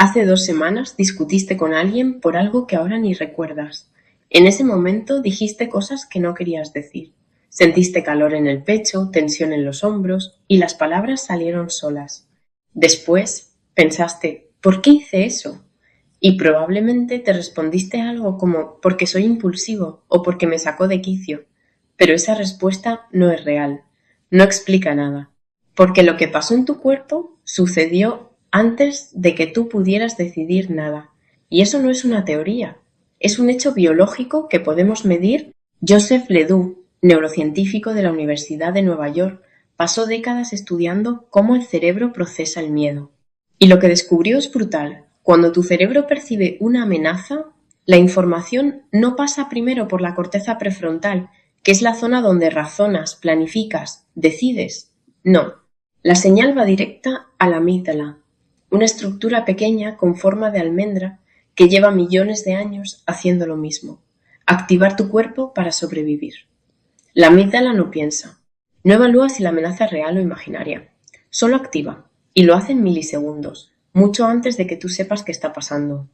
Hace 2 semanas discutiste con alguien por algo que ahora ni recuerdas. En ese momento dijiste cosas que no querías decir. Sentiste calor en el pecho, tensión en los hombros y las palabras salieron solas. Después pensaste, ¿por qué hice eso? Y probablemente te respondiste algo como porque soy impulsivo o porque me sacó de quicio. Pero esa respuesta no es real, no explica nada. Porque lo que pasó en tu cuerpo sucedió antes de que tú pudieras decidir nada. Y eso no es una teoría, es un hecho biológico que podemos medir. Joseph Ledoux, neurocientífico de la Universidad de Nueva York, pasó décadas estudiando cómo el cerebro procesa el miedo. Y lo que descubrió es brutal. Cuando tu cerebro percibe una amenaza, la información no pasa primero por la corteza prefrontal, que es la zona donde razonas, planificas, decides. No, la señal va directa a la amígdala, una estructura pequeña con forma de almendra que lleva millones de años haciendo lo mismo, activar tu cuerpo para sobrevivir. La amígdala no piensa, no evalúa si la amenaza es real o imaginaria, solo activa, y lo hace en milisegundos, mucho antes de que tú sepas qué está pasando.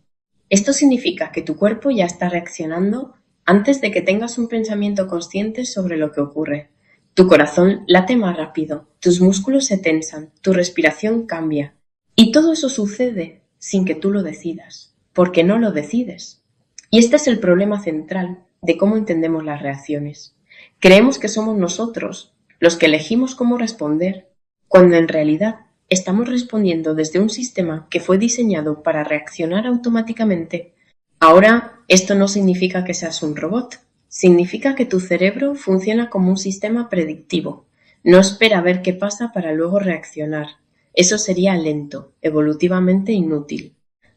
Esto significa que tu cuerpo ya está reaccionando antes de que tengas un pensamiento consciente sobre lo que ocurre. Tu corazón late más rápido, tus músculos se tensan, tu respiración cambia. Y todo eso sucede sin que tú lo decidas, porque no lo decides. Y este es el problema central de cómo entendemos las reacciones. Creemos que somos nosotros los que elegimos cómo responder, cuando en realidad estamos respondiendo desde un sistema que fue diseñado para reaccionar automáticamente. Ahora, esto no significa que seas un robot, significa que tu cerebro funciona como un sistema predictivo. No espera a ver qué pasa para luego reaccionar. Eso sería lento, evolutivamente inútil.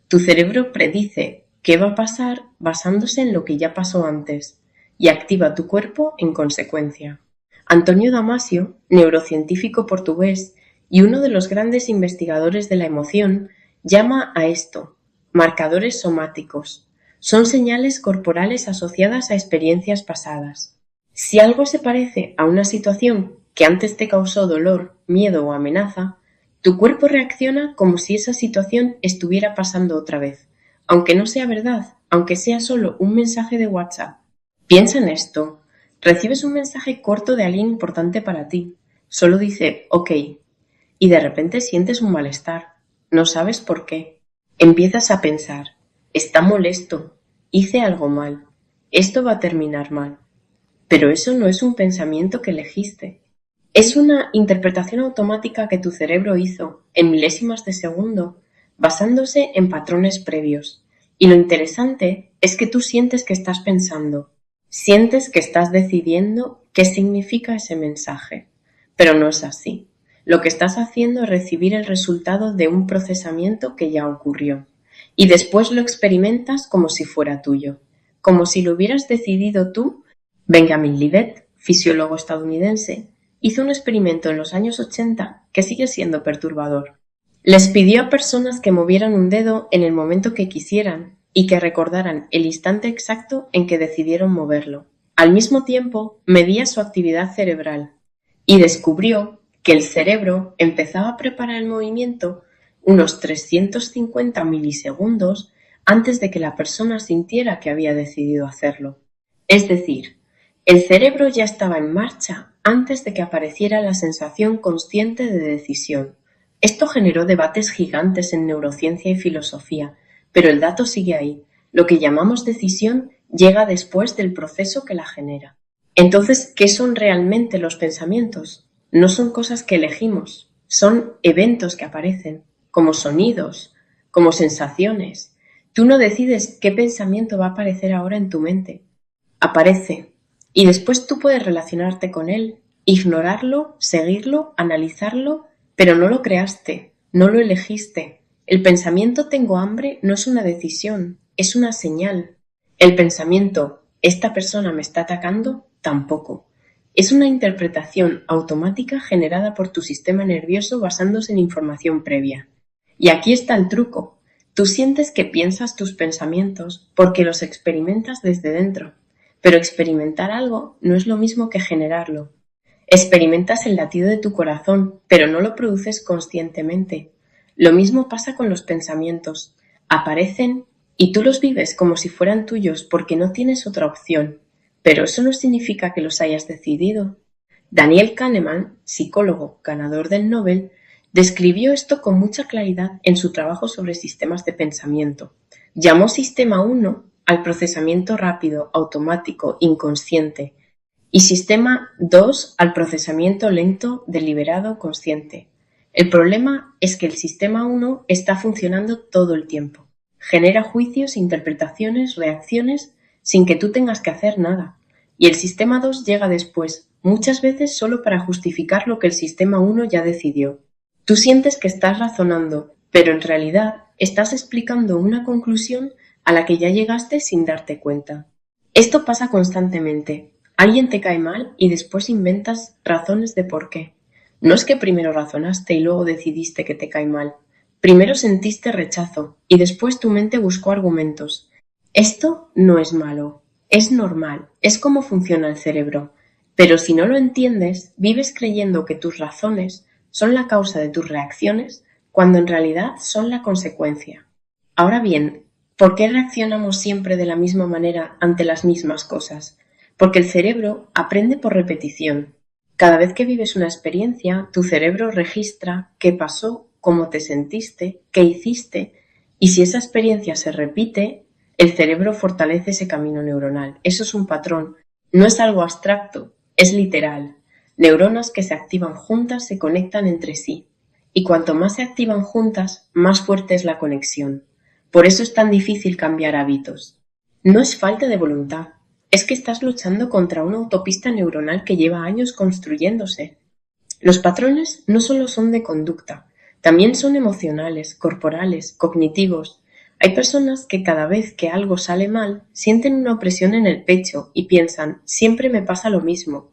Tu cerebro predice qué va a pasar basándose en lo que ya pasó antes y activa tu cuerpo en consecuencia. Antonio Damasio, neurocientífico portugués y uno de los grandes investigadores de la emoción, llama a esto marcadores somáticos. Son señales corporales asociadas a experiencias pasadas. Si algo se parece a una situación que antes te causó dolor, miedo o amenaza, tu cuerpo reacciona como si esa situación estuviera pasando otra vez, aunque no sea verdad, aunque sea solo un mensaje de WhatsApp. Piensa en esto. Recibes un mensaje corto de alguien importante para ti. Solo dice OK y de repente sientes un malestar. No sabes por qué. Empiezas a pensar, está molesto, hice algo mal, esto va a terminar mal. Pero eso no es un pensamiento que elegiste. Es una interpretación automática que tu cerebro hizo en milésimas de segundo, basándose en patrones previos. Y lo interesante es que tú sientes que estás pensando, sientes que estás decidiendo qué significa ese mensaje. Pero no es así. Lo que estás haciendo es recibir el resultado de un procesamiento que ya ocurrió. Y después lo experimentas como si fuera tuyo, como si lo hubieras decidido tú. Benjamin Libet, fisiólogo estadounidense, hizo un experimento en los años 80 que sigue siendo perturbador. Les pidió a personas que movieran un dedo en el momento que quisieran y que recordaran el instante exacto en que decidieron moverlo. Al mismo tiempo, medía su actividad cerebral y descubrió que el cerebro empezaba a preparar el movimiento unos 350 milisegundos antes de que la persona sintiera que había decidido hacerlo. Es decir, el cerebro ya estaba en marcha antes de que apareciera la sensación consciente de decisión. Esto generó debates gigantes en neurociencia y filosofía, pero el dato sigue ahí. Lo que llamamos decisión llega después del proceso que la genera. Entonces, ¿qué son realmente los pensamientos? No son cosas que elegimos, son eventos que aparecen, como sonidos, como sensaciones. Tú no decides qué pensamiento va a aparecer ahora en tu mente. Aparece, y después tú puedes relacionarte con él, ignorarlo, seguirlo, analizarlo, pero no lo creaste, no lo elegiste. El pensamiento tengo hambre no es una decisión, es una señal. El pensamiento esta persona me está atacando tampoco. Es una interpretación automática generada por tu sistema nervioso basándose en información previa. Y aquí está el truco. Tú sientes que piensas tus pensamientos porque los experimentas desde dentro. Pero experimentar algo no es lo mismo que generarlo. Experimentas el latido de tu corazón, pero no lo produces conscientemente. Lo mismo pasa con los pensamientos. aparecen y tú los vives como si fueran tuyos porque no tienes otra opción, pero eso no significa que los hayas decidido. Daniel Kahneman, psicólogo ganador del Nobel, describió esto con mucha claridad en su trabajo sobre sistemas de pensamiento. Llamó Sistema 1 al procesamiento rápido, automático, inconsciente, y Sistema 2 al procesamiento lento, deliberado, consciente. El problema es que el Sistema 1 está funcionando todo el tiempo. Genera juicios, interpretaciones, reacciones, sin que tú tengas que hacer nada. Y el Sistema 2 llega después, muchas veces solo para justificar lo que el Sistema 1 ya decidió. Tú sientes que estás razonando, pero en realidad estás explicando una conclusión a la que ya llegaste sin darte cuenta. Esto pasa constantemente. Alguien te cae mal y después inventas razones de por qué. No es que primero razonaste y luego decidiste que te cae mal. Primero sentiste rechazo y después tu mente buscó argumentos. Esto no es malo, es normal, es cómo funciona el cerebro. Pero si no lo entiendes, vives creyendo que tus razones son la causa de tus reacciones cuando en realidad son la consecuencia. Ahora bien, ¿por qué reaccionamos siempre de la misma manera ante las mismas cosas? Porque el cerebro aprende por repetición. Cada vez que vives una experiencia, tu cerebro registra qué pasó, cómo te sentiste, qué hiciste, y si esa experiencia se repite, el cerebro fortalece ese camino neuronal. Eso es un patrón, no es algo abstracto, es literal. Neuronas que se activan juntas se conectan entre sí, y cuanto más se activan juntas, más fuerte es la conexión. Por eso es tan difícil cambiar hábitos. No es falta de voluntad, es que estás luchando contra una autopista neuronal que lleva años construyéndose. Los patrones no solo son de conducta, también son emocionales, corporales, cognitivos. Hay personas que cada vez que algo sale mal, sienten una opresión en el pecho y piensan, siempre me pasa lo mismo.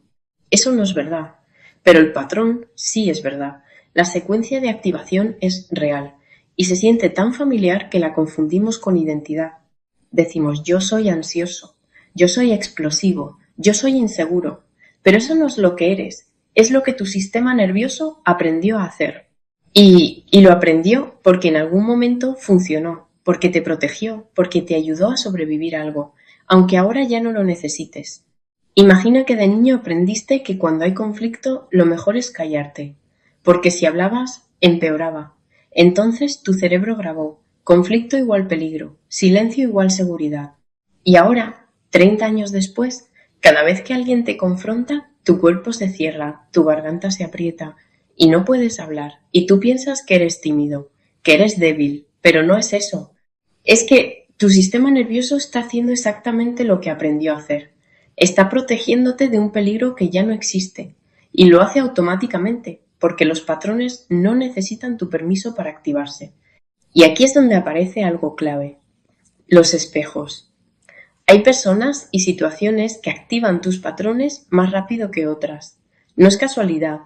Eso no es verdad, pero el patrón sí es verdad. La secuencia de activación es real y se siente tan familiar que la confundimos con identidad. Decimos, yo soy ansioso, yo soy explosivo, yo soy inseguro, pero eso no es lo que eres, es lo que tu sistema nervioso aprendió a hacer. Y lo aprendió porque en algún momento funcionó, porque te protegió, porque te ayudó a sobrevivir a algo, aunque ahora ya no lo necesites. Imagina que de niño aprendiste que cuando hay conflicto lo mejor es callarte, porque si hablabas empeoraba. Entonces tu cerebro grabó conflicto igual peligro, silencio igual seguridad. Y ahora, 30 años después, cada vez que alguien te confronta, tu cuerpo se cierra, tu garganta se aprieta y no puedes hablar. Y tú piensas que eres tímido, que eres débil, pero no es eso. Es que tu sistema nervioso está haciendo exactamente lo que aprendió a hacer. Está protegiéndote de un peligro que ya no existe y lo hace automáticamente porque los patrones no necesitan tu permiso para activarse. Y aquí es donde aparece algo clave: los espejos. Hay personas y situaciones que activan tus patrones más rápido que otras. No es casualidad,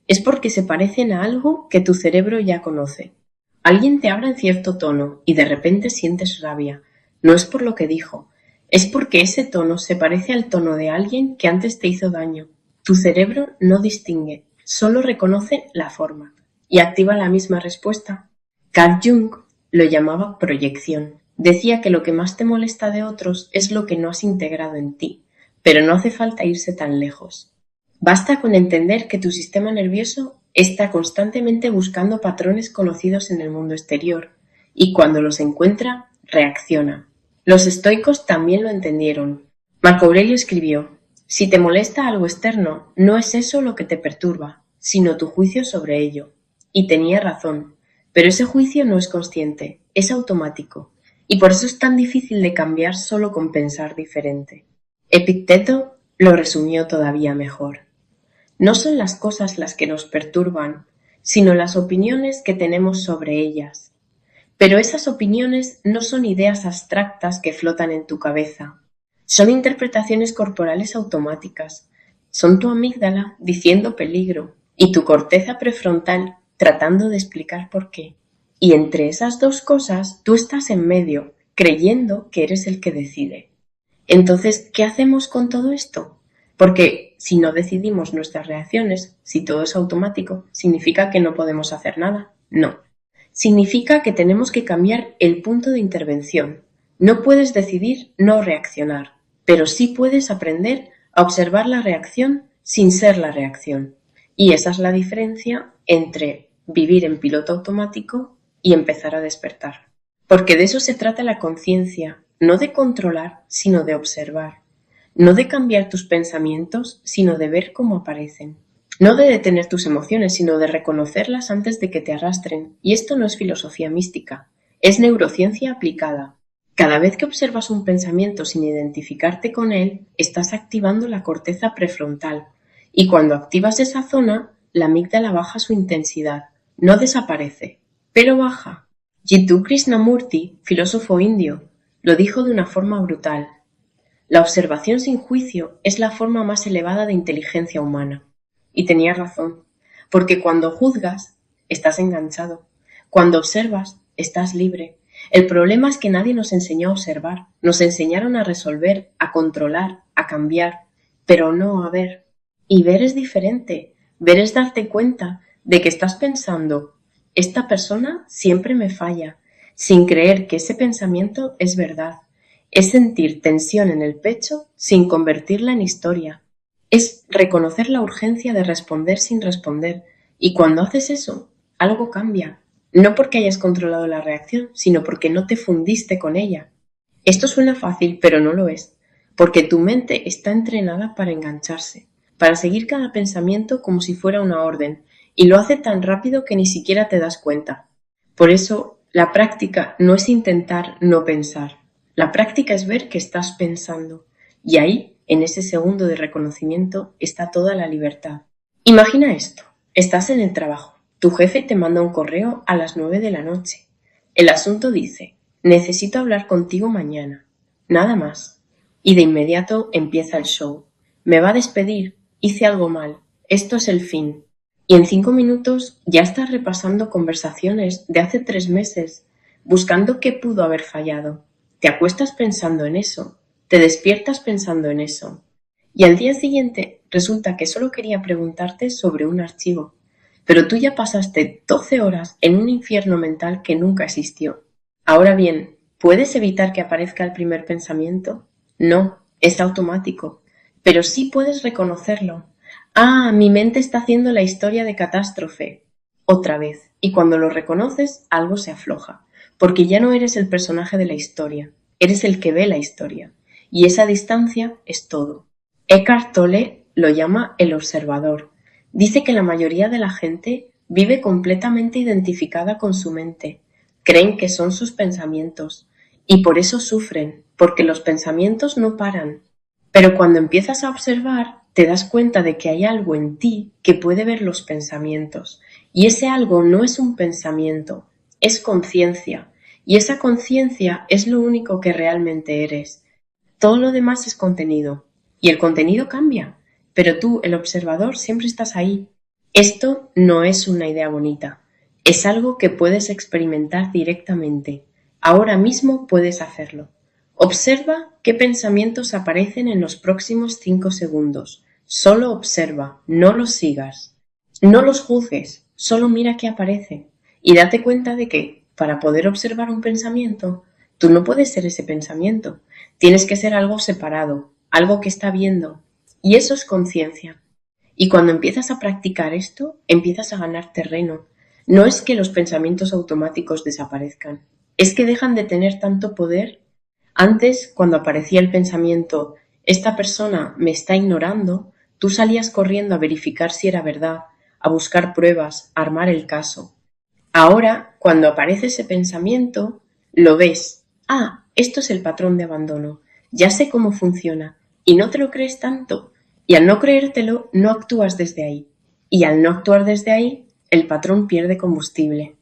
es porque se parecen a algo que tu cerebro ya conoce. Alguien te habla en cierto tono y de repente sientes rabia. No es por lo que dijo, es porque ese tono se parece al tono de alguien que antes te hizo daño. Tu cerebro no distingue, solo reconoce la forma y activa la misma respuesta. Carl Jung lo llamaba proyección. Decía que lo que más te molesta de otros es lo que no has integrado en ti, pero no hace falta irse tan lejos. Basta con entender que tu sistema nervioso está constantemente buscando patrones conocidos en el mundo exterior y cuando los encuentra, reacciona. Los estoicos también lo entendieron. Marco Aurelio escribió: si te molesta algo externo, no es eso lo que te perturba, sino tu juicio sobre ello. Y tenía razón, pero ese juicio no es consciente, es automático, y por eso es tan difícil de cambiar solo con pensar diferente. Epicteto lo resumió todavía mejor. No son las cosas las que nos perturban, sino las opiniones que tenemos sobre ellas. Pero esas opiniones no son ideas abstractas que flotan en tu cabeza. Son interpretaciones corporales automáticas. Son tu amígdala diciendo peligro y tu corteza prefrontal tratando de explicar por qué. Y entre esas dos cosas tú estás en medio, creyendo que eres el que decide. Entonces, ¿qué hacemos con todo esto? Porque si no decidimos nuestras reacciones, si todo es automático, ¿significa que no podemos hacer nada? No. Significa que tenemos que cambiar el punto de intervención. No puedes decidir no reaccionar, pero sí puedes aprender a observar la reacción sin ser la reacción. Y esa es la diferencia entre vivir en piloto automático y empezar a despertar. Porque de eso se trata la conciencia, no de controlar, sino de observar. No de cambiar tus pensamientos, sino de ver cómo aparecen. No de detener tus emociones, sino de reconocerlas antes de que te arrastren. Y esto no es filosofía mística, es neurociencia aplicada. Cada vez que observas un pensamiento sin identificarte con él, estás activando la corteza prefrontal. Y cuando activas esa zona, la amígdala baja su intensidad. No desaparece, pero baja. Jiddu Krishnamurti, filósofo indio, lo dijo de una forma brutal. La observación sin juicio es la forma más elevada de inteligencia humana. Y tenía razón, porque cuando juzgas, estás enganchado. Cuando observas, estás libre. El problema es que nadie nos enseñó a observar. Nos enseñaron a resolver, a controlar, a cambiar, pero no a ver. Y ver es diferente. Ver es darte cuenta de que estás pensando, esta persona siempre me falla, sin creer que ese pensamiento es verdad. Es sentir tensión en el pecho sin convertirla en historia. Es reconocer la urgencia de responder sin responder. Y cuando haces eso, algo cambia. No porque hayas controlado la reacción, sino porque no te fundiste con ella. Esto suena fácil, pero no lo es. Porque tu mente está entrenada para engancharse, para seguir cada pensamiento como si fuera una orden, y lo hace tan rápido que ni siquiera te das cuenta. Por eso, la práctica no es intentar no pensar. La práctica es ver que estás pensando. Y ahí, en ese segundo de reconocimiento, está toda la libertad. Imagina esto. Estás en el trabajo. Tu jefe te manda un correo a las 9 de la noche. El asunto dice, necesito hablar contigo mañana. Nada más. Y de inmediato empieza el show. Me va a despedir. Hice algo mal. Esto es el fin. Y en 5 minutos ya estás repasando conversaciones de hace 3 meses, buscando qué pudo haber fallado. Te acuestas pensando en eso, te despiertas pensando en eso. Y al día siguiente resulta que solo quería preguntarte sobre un archivo, pero tú ya pasaste 12 horas en un infierno mental que nunca existió. Ahora bien, ¿puedes evitar que aparezca el primer pensamiento? No, es automático, pero sí puedes reconocerlo. Ah, mi mente está haciendo la historia de catástrofe. Otra vez. Y cuando lo reconoces, algo se afloja. Porque ya no eres el personaje de la historia. Eres el que ve la historia. Y esa distancia es todo. Eckhart Tolle lo llama el observador. Dice que la mayoría de la gente vive completamente identificada con su mente. Creen que son sus pensamientos. Y por eso sufren, porque los pensamientos no paran. Pero cuando empiezas a observar, te das cuenta de que hay algo en ti que puede ver los pensamientos. Y ese algo no es un pensamiento, es conciencia. Y esa conciencia es lo único que realmente eres. Todo lo demás es contenido. Y el contenido cambia. Pero tú, el observador, siempre estás ahí. Esto no es una idea bonita. Es algo que puedes experimentar directamente. Ahora mismo puedes hacerlo. Observa qué pensamientos aparecen en los próximos 5 segundos. Solo observa, no los sigas. No los juzgues, solo mira qué aparece. Y date cuenta de que, para poder observar un pensamiento, tú no puedes ser ese pensamiento. Tienes que ser algo separado, algo que está viendo. Y eso es conciencia. Y cuando empiezas a practicar esto, empiezas a ganar terreno. No es que los pensamientos automáticos desaparezcan, es que dejan de tener tanto poder. Antes, cuando aparecía el pensamiento, esta persona me está ignorando, tú salías corriendo a verificar si era verdad, a buscar pruebas, a armar el caso. Ahora, cuando aparece ese pensamiento, lo ves. Ah, esto es el patrón de abandono. Ya sé cómo funciona. Y no te lo crees tanto. Y al no creértelo, no actúas desde ahí. Y al no actuar desde ahí, el patrón pierde combustible.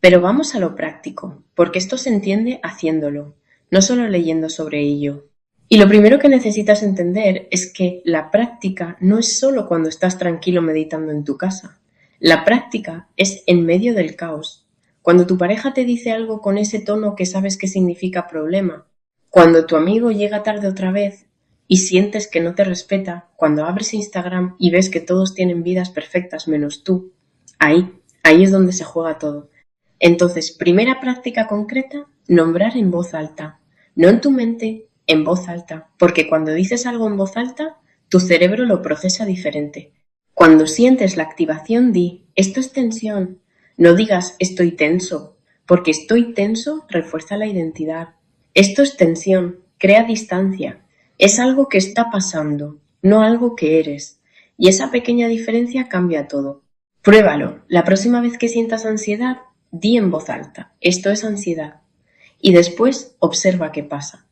Pero vamos a lo práctico, porque esto se entiende haciéndolo, no solo leyendo sobre ello. Y lo primero que necesitas entender es que la práctica no es solo cuando estás tranquilo meditando en tu casa. La práctica es en medio del caos. Cuando tu pareja te dice algo con ese tono que sabes que significa problema, cuando tu amigo llega tarde otra vez y sientes que no te respeta, cuando abres Instagram y ves que todos tienen vidas perfectas menos tú, ahí es donde se juega todo. Entonces, primera práctica concreta, nombrar en voz alta. No en tu mente, en voz alta, porque cuando dices algo en voz alta, tu cerebro lo procesa diferente. Cuando sientes la activación, di, esto es tensión. No digas estoy tenso, porque estoy tenso refuerza la identidad. Esto es tensión, crea distancia. Es algo que está pasando, no algo que eres. Y esa pequeña diferencia cambia todo. Pruébalo. La próxima vez que sientas ansiedad, di en voz alta, esto es ansiedad. Y después observa qué pasa.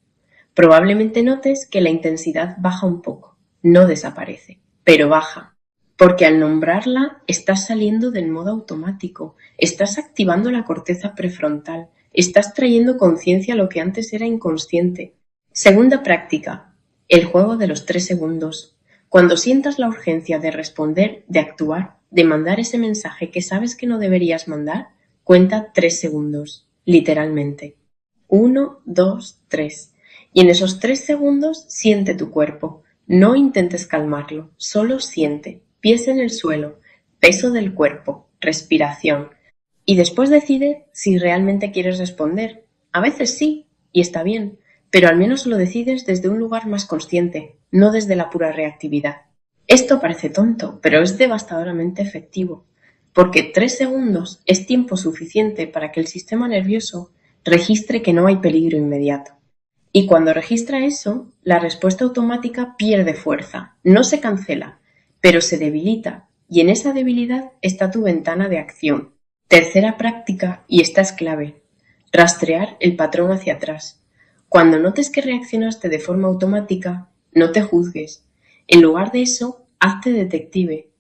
Probablemente notes que la intensidad baja un poco, no desaparece, pero baja. Porque al nombrarla estás saliendo del modo automático, estás activando la corteza prefrontal, estás trayendo conciencia a lo que antes era inconsciente. Segunda práctica, el juego de los 3 segundos. Cuando sientas la urgencia de responder, de actuar, de mandar ese mensaje que sabes que no deberías mandar, cuenta 3 segundos, literalmente. 1, 2, 3. Y en esos 3 segundos siente tu cuerpo. No intentes calmarlo, solo siente. Pies en el suelo, peso del cuerpo, respiración. Y después decide si realmente quieres responder. A veces sí, y está bien, pero al menos lo decides desde un lugar más consciente, no desde la pura reactividad. Esto parece tonto, pero es devastadoramente efectivo, porque 3 segundos es tiempo suficiente para que el sistema nervioso registre que no hay peligro inmediato. Y cuando registra eso, la respuesta automática pierde fuerza, no se cancela, pero se debilita, y en esa debilidad está tu ventana de acción. Tercera práctica, y esta es clave, rastrear el patrón hacia atrás. Cuando notes que reaccionaste de forma automática, no te juzgues. En lugar de eso, hazte detective.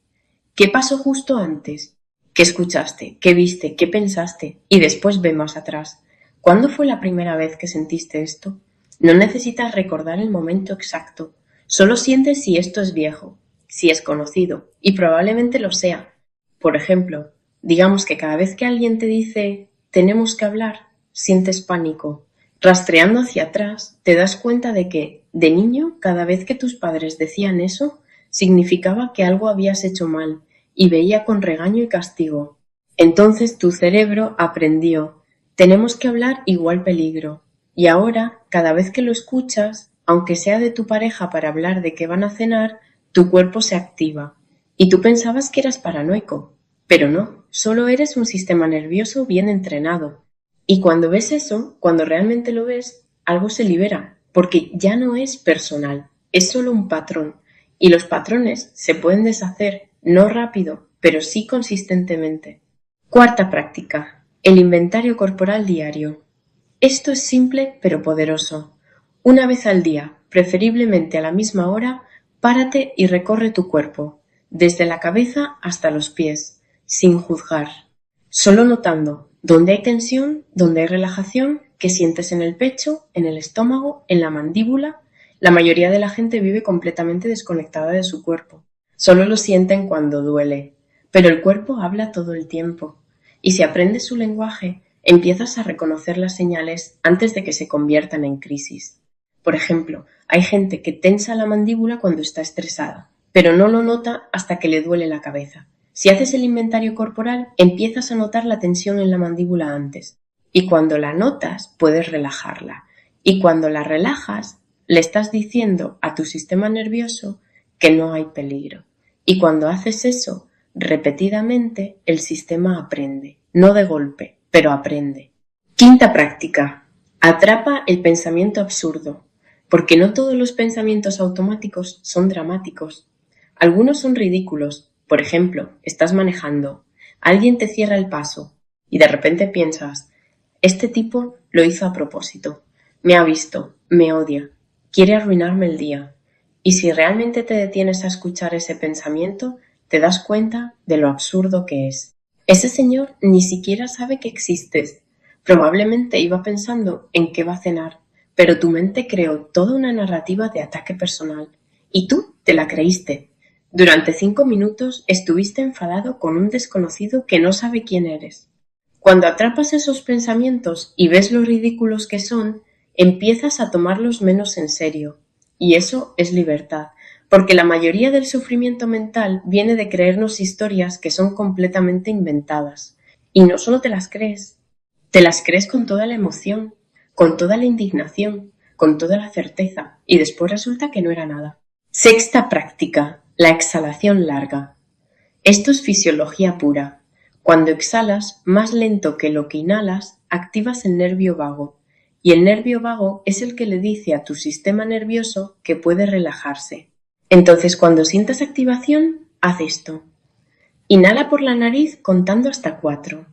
¿Qué pasó justo antes? ¿Qué escuchaste? ¿Qué viste? ¿Qué pensaste? Y después ve más atrás. ¿Cuándo fue la primera vez que sentiste esto? No necesitas recordar el momento exacto. Solo sientes si esto es viejo, si es conocido, y probablemente lo sea. Por ejemplo, digamos que cada vez que alguien te dice tenemos que hablar, sientes pánico. Rastreando hacia atrás, te das cuenta de que, de niño, cada vez que tus padres decían eso, significaba que algo habías hecho mal, y veía con regaño y castigo. Entonces tu cerebro aprendió, tenemos que hablar igual peligro. Y ahora, cada vez que lo escuchas, aunque sea de tu pareja para hablar de qué van a cenar, tu cuerpo se activa. Y tú pensabas que eras paranoico, pero no, solo eres un sistema nervioso bien entrenado. Y cuando ves eso, cuando realmente lo ves, algo se libera, porque ya no es personal, es solo un patrón. Y los patrones se pueden deshacer, no rápido, pero sí consistentemente. Cuarta práctica, el inventario corporal diario. Esto es simple pero poderoso. Una vez al día, preferiblemente a la misma hora, párate y recorre tu cuerpo, desde la cabeza hasta los pies, sin juzgar. Solo notando dónde hay tensión, dónde hay relajación, qué sientes en el pecho, en el estómago, en la mandíbula. La mayoría de la gente vive completamente desconectada de su cuerpo. Solo lo sienten cuando duele. Pero el cuerpo habla todo el tiempo. Y si aprendes su lenguaje, empiezas a reconocer las señales antes de que se conviertan en crisis. Por ejemplo, hay gente que tensa la mandíbula cuando está estresada, pero no lo nota hasta que le duele la cabeza. Si haces el inventario corporal, empiezas a notar la tensión en la mandíbula antes. Y cuando la notas, puedes relajarla. Y cuando la relajas, le estás diciendo a tu sistema nervioso que no hay peligro. Y cuando haces eso repetidamente, el sistema aprende. No de golpe, pero aprende. Quinta práctica. Atrapa el pensamiento absurdo. Porque no todos los pensamientos automáticos son dramáticos. Algunos son ridículos. Por ejemplo, estás manejando, alguien te cierra el paso y de repente piensas, este tipo lo hizo a propósito, me ha visto, me odia, quiere arruinarme el día. Y si realmente te detienes a escuchar ese pensamiento, te das cuenta de lo absurdo que es. Ese señor ni siquiera sabe que existes. Probablemente iba pensando en qué va a cenar, pero tu mente creó toda una narrativa de ataque personal y tú te la creíste. Durante 5 minutos estuviste enfadado con un desconocido que no sabe quién eres. Cuando atrapas esos pensamientos y ves lo ridículos que son, empiezas a tomarlos menos en serio. Y eso es libertad, porque la mayoría del sufrimiento mental viene de creernos historias que son completamente inventadas. Y no solo te las crees, Te las crees con toda la emoción, con toda la indignación, con toda la certeza, y después resulta que no era nada. Sexta práctica, la exhalación larga. Esto es fisiología pura. Cuando exhalas, más lento que lo que inhalas, activas el nervio vago, y el nervio vago es el que le dice a tu sistema nervioso que puede relajarse. Entonces, cuando sientas activación, haz esto. Inhala por la nariz contando hasta 4.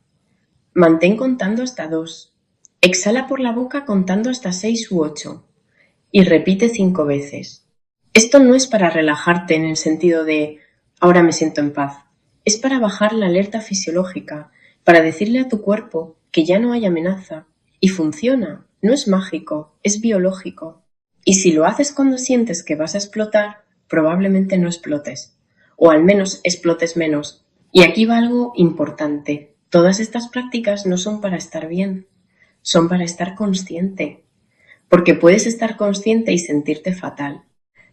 Mantén contando hasta 2. Exhala por la boca contando hasta 6 u 8. Y repite 5 veces. Esto no es para relajarte en el sentido de ahora me siento en paz. Es para bajar la alerta fisiológica, para decirle a tu cuerpo que ya no hay amenaza. Y funciona, no es mágico, es biológico. Y si lo haces cuando sientes que vas a explotar, probablemente no explotes. O al menos explotes menos. Y aquí va algo importante. Todas estas prácticas no son para estar bien, son para estar consciente. Porque puedes estar consciente y sentirte fatal.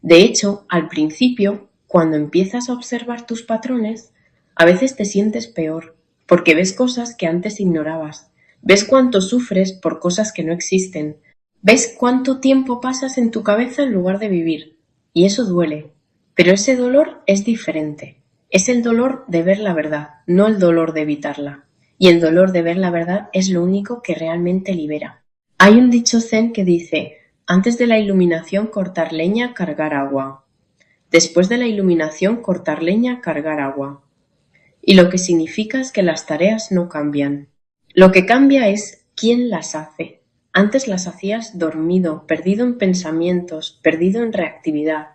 De hecho, al principio, cuando empiezas a observar tus patrones, a veces te sientes peor, porque ves cosas que antes ignorabas, ves cuánto sufres por cosas que no existen, ves cuánto tiempo pasas en tu cabeza en lugar de vivir, y eso duele. Pero ese dolor es diferente, es el dolor de ver la verdad, no el dolor de evitarla. Y el dolor de ver la verdad es lo único que realmente libera. Hay un dicho zen que dice, antes de la iluminación cortar leña, cargar agua. Después de la iluminación cortar leña, cargar agua. Y lo que significa es que las tareas no cambian. Lo que cambia es quién las hace. Antes las hacías dormido, perdido en pensamientos, perdido en reactividad.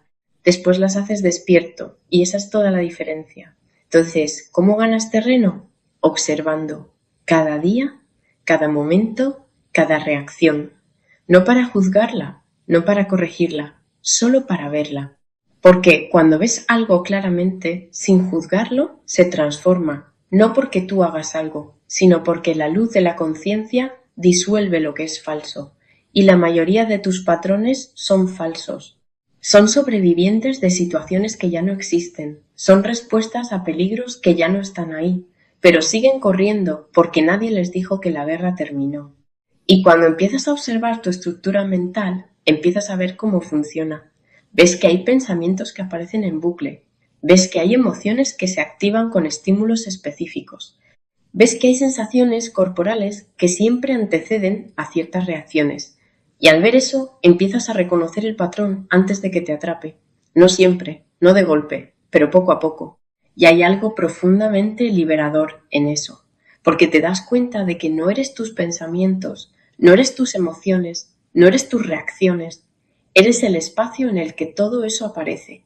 Después las haces despierto y esa es toda la diferencia. Entonces, ¿cómo ganas terreno? Observando cada día, cada momento, cada reacción. No para juzgarla, no para corregirla, solo para verla. Porque cuando ves algo claramente, sin juzgarlo, se transforma, no porque tú hagas algo, sino porque la luz de la conciencia disuelve lo que es falso. Y la mayoría de tus patrones son falsos. Son sobrevivientes de situaciones que ya no existen, son respuestas a peligros que ya no están ahí, pero siguen corriendo porque nadie les dijo que la guerra terminó. Y cuando empiezas a observar tu estructura mental, empiezas a ver cómo funciona. Ves que hay pensamientos que aparecen en bucle, ves que hay emociones que se activan con estímulos específicos, ves que hay sensaciones corporales que siempre anteceden a ciertas reacciones. Y al ver eso, empiezas a reconocer el patrón antes de que te atrape. No siempre, no de golpe, pero poco a poco. Y hay algo profundamente liberador en eso, porque te das cuenta de que no eres tus pensamientos, no eres tus emociones, no eres tus reacciones, eres el espacio en el que todo eso aparece.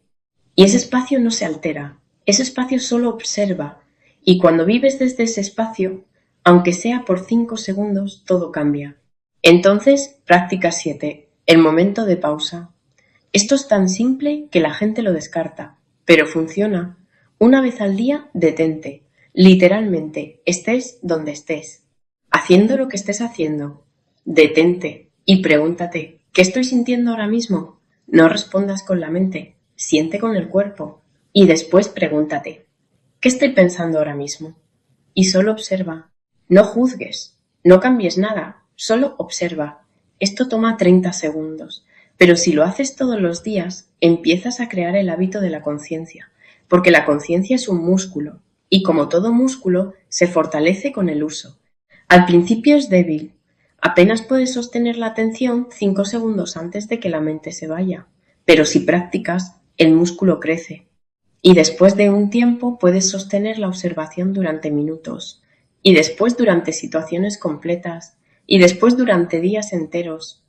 Y ese espacio no se altera, ese espacio solo observa, y cuando vives desde ese espacio, aunque sea por 5 segundos, todo cambia. Entonces, práctica 7, el momento de pausa. Esto es tan simple que la gente lo descarta, pero funciona. Una vez al día, detente. Literalmente, estés donde estés. Haciendo lo que estés haciendo. Detente y pregúntate, ¿qué estoy sintiendo ahora mismo? No respondas con la mente, siente con el cuerpo. Y después pregúntate, ¿qué estoy pensando ahora mismo? Y solo observa. No juzgues, no cambies nada, solo observa. Esto toma 30 segundos. Pero si lo haces todos los días, empiezas a crear el hábito de la conciencia, porque la conciencia es un músculo, y como todo músculo, se fortalece con el uso. Al principio es débil, apenas puedes sostener la atención 5 segundos antes de que la mente se vaya, pero si practicas, el músculo crece. Y después de un tiempo puedes sostener la observación durante minutos, y después durante situaciones completas, y después durante días enteros.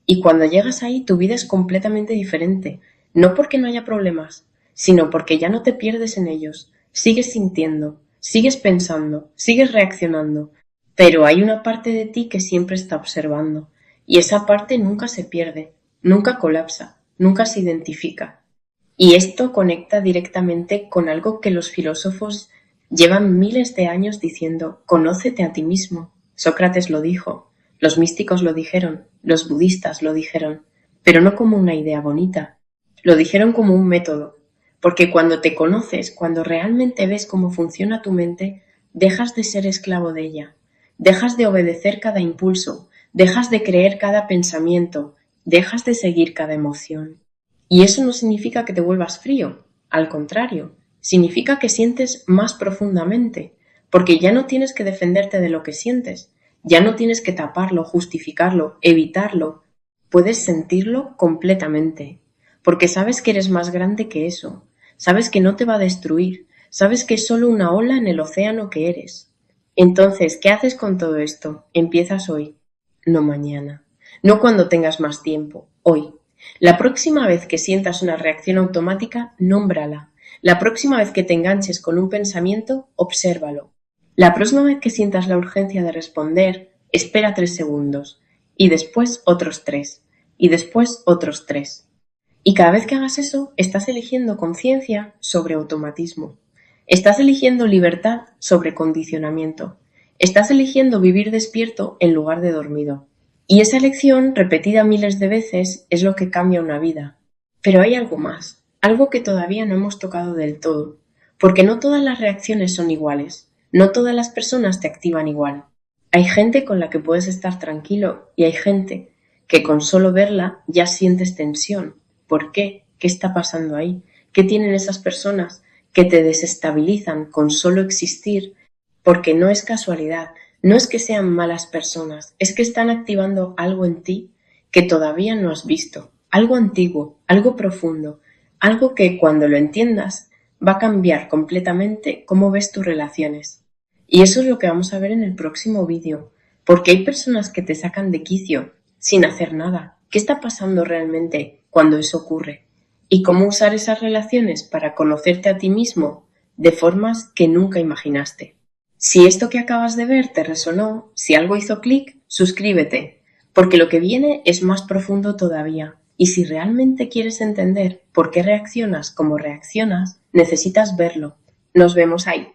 Y cuando llegas ahí, tu vida es completamente diferente, no porque no haya problemas, sino porque ya no te pierdes en ellos, sigues sintiendo, sigues pensando, sigues reaccionando, pero hay una parte de ti que siempre está observando, y esa parte nunca se pierde, nunca colapsa, nunca se identifica. Y esto conecta directamente con algo que los filósofos llevan miles de años diciendo, conócete a ti mismo. Sócrates lo dijo. Los místicos lo dijeron, los budistas lo dijeron, pero no como una idea bonita, lo dijeron como un método, porque cuando te conoces, cuando realmente ves cómo funciona tu mente, dejas de ser esclavo de ella, dejas de obedecer cada impulso, dejas de creer cada pensamiento, dejas de seguir cada emoción. Y eso no significa que te vuelvas frío, al contrario, significa que sientes más profundamente, porque ya no tienes que defenderte de lo que sientes, ya no tienes que taparlo, justificarlo, evitarlo, puedes sentirlo completamente, porque sabes que eres más grande que eso, sabes que no te va a destruir, sabes que es solo una ola en el océano que eres. Entonces, ¿qué haces con todo esto? Empiezas hoy, no mañana, no cuando tengas más tiempo, hoy. La próxima vez que sientas una reacción automática, nómbrala. La próxima vez que te enganches con un pensamiento, obsérvalo. La próxima vez que sientas la urgencia de responder, espera 3 segundos, y después otros 3, y después otros 3. Y cada vez que hagas eso, estás eligiendo conciencia sobre automatismo. Estás eligiendo libertad sobre condicionamiento. Estás eligiendo vivir despierto en lugar de dormido. Y esa elección, repetida miles de veces, es lo que cambia una vida. Pero hay algo más, algo que todavía no hemos tocado del todo, porque no todas las reacciones son iguales, no todas las personas te activan igual. Hay gente con la que puedes estar tranquilo y hay gente que con solo verla ya sientes tensión. ¿Por qué? ¿Qué está pasando ahí? ¿Qué tienen esas personas que te desestabilizan con solo existir? Porque no es casualidad, no es que sean malas personas, es que están activando algo en ti que todavía no has visto, algo antiguo, algo profundo, algo que cuando lo entiendas va a cambiar completamente cómo ves tus relaciones. Y eso es lo que vamos a ver en el próximo vídeo, porque hay personas que te sacan de quicio sin hacer nada. ¿Qué está pasando realmente cuando eso ocurre? Y cómo usar esas relaciones para conocerte a ti mismo de formas que nunca imaginaste. Si esto que acabas de ver te resonó, si algo hizo clic, suscríbete, porque lo que viene es más profundo todavía. Y si realmente quieres entender por qué reaccionas como reaccionas, necesitas verlo. Nos vemos ahí.